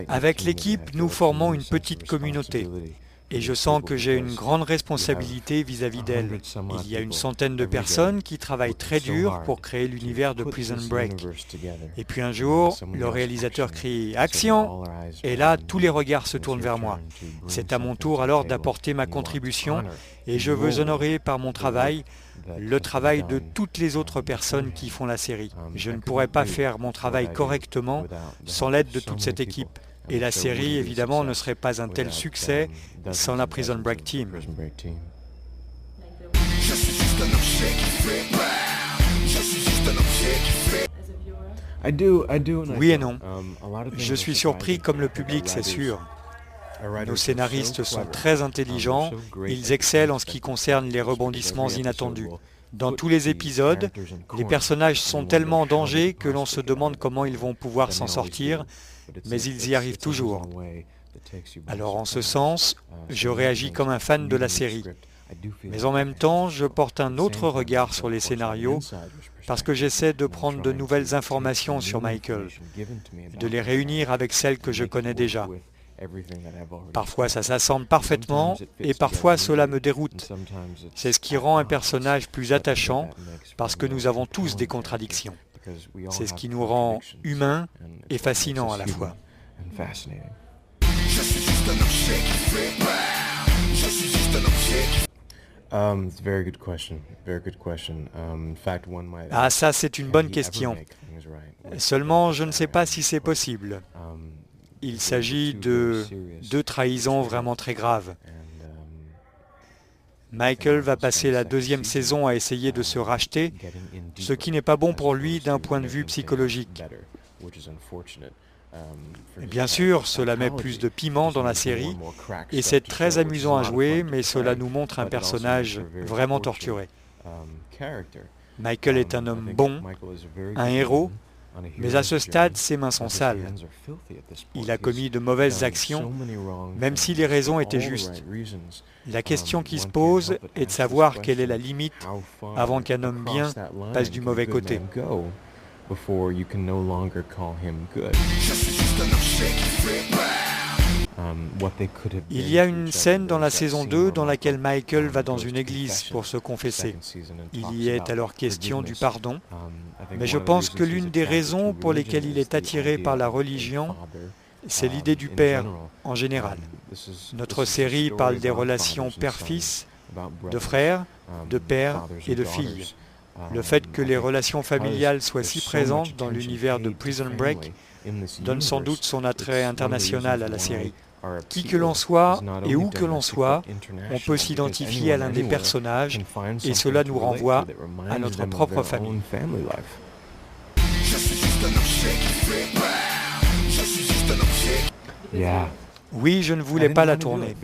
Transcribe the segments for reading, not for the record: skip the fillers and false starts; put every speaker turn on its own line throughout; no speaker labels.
Avec l'équipe, nous formons une petite communauté. Et je sens que j'ai une grande responsabilité vis-à-vis d'elle. Il y a une centaine de personnes qui travaillent très dur pour créer l'univers de Prison Break. Et puis un jour, le réalisateur crie « Action !» Et là, tous les regards se tournent vers moi. C'est à mon tour alors d'apporter ma contribution et je veux honorer par mon travail le travail de toutes les autres personnes qui font la série. Je ne pourrais pas faire mon travail correctement sans l'aide de toute cette équipe. Et la série, évidemment, ne serait pas un tel succès sans la Prison Break Team. Oui et non. Je suis surpris comme le public, c'est sûr. Nos scénaristes sont très intelligents, ils excellent en ce qui concerne les rebondissements inattendus. Dans tous les épisodes, les personnages sont tellement en danger que l'on se demande comment ils vont pouvoir s'en sortir, mais ils y arrivent toujours. Alors en ce sens, je réagis comme un fan de la série. Mais en même temps, je porte un autre regard sur les scénarios parce que j'essaie de prendre de nouvelles informations sur Michael, de les réunir avec celles que je connais déjà. Parfois ça s'assemble parfaitement et parfois cela me déroute. C'est ce qui rend un personnage plus attachant parce que nous avons tous des contradictions. C'est ce qui nous rend humains et fascinants à la fois. Ah, ça c'est une bonne question. Seulement, je ne sais pas si c'est possible. Il s'agit de deux trahisons vraiment très graves. Michael va passer la deuxième saison à essayer de se racheter, ce qui n'est pas bon pour lui d'un point de vue psychologique. Bien sûr, cela met plus de piment dans la série, et c'est très amusant à jouer, mais cela nous montre un personnage vraiment torturé. Michael est un homme bon, un héros, mais à ce stade, ses mains sont sales. Il a commis de mauvaises actions, même si les raisons étaient justes. La question qui se pose est de savoir quelle est la limite avant qu'un homme bien passe du mauvais côté. Il y a une scène dans la saison 2 dans laquelle Michael va dans une église pour se confesser. Il y est alors question du pardon, mais je pense que l'une des raisons pour lesquelles il est attiré par la religion, c'est l'idée du père en général. Notre série parle des relations père-fils, de frères, de père et de filles. Le fait que les relations familiales soient si présentes dans l'univers de Prison Break donne sans doute son attrait international à la série. Qui que l'on soit et où que l'on soit, on peut s'identifier à l'un des personnages et cela nous renvoie à notre propre famille. Oui, je ne voulais pas la tourner.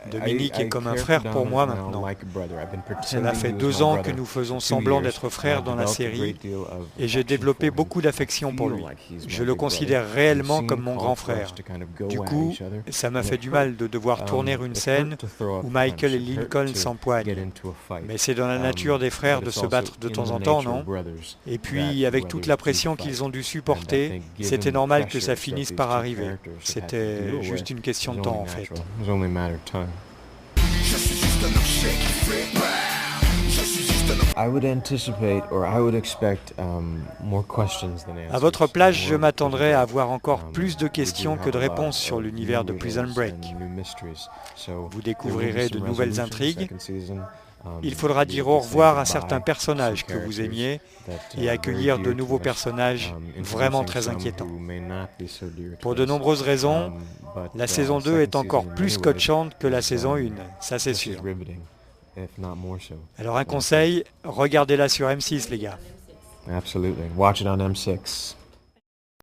Dominique est comme un frère pour moi maintenant. Cela fait 2 ans que nous faisons semblant d'être frères dans la série et j'ai développé beaucoup d'affection pour lui. Je le considère réellement comme mon grand frère. Du coup, ça m'a fait du mal de devoir tourner une scène où Michael et Lincoln s'empoignent. Mais c'est dans la nature des frères de se battre de temps en temps, non? Et puis, avec toute la pression qu'ils ont dû supporter, c'était normal que ça finisse par arriver. C'était juste une question de temps en fait. À votre place, je m'attendrais à avoir encore plus de questions que de réponses sur l'univers de Prison Break. Vous découvrirez de nouvelles intrigues. Il faudra dire au revoir à certains personnages que vous aimiez et accueillir de nouveaux personnages vraiment très inquiétants. Pour de nombreuses raisons, la saison 2 est encore plus scotchante que la saison 1, ça c'est sûr. Alors un conseil, regardez-la sur M6 les gars.
Absolutely. Watch it on M6.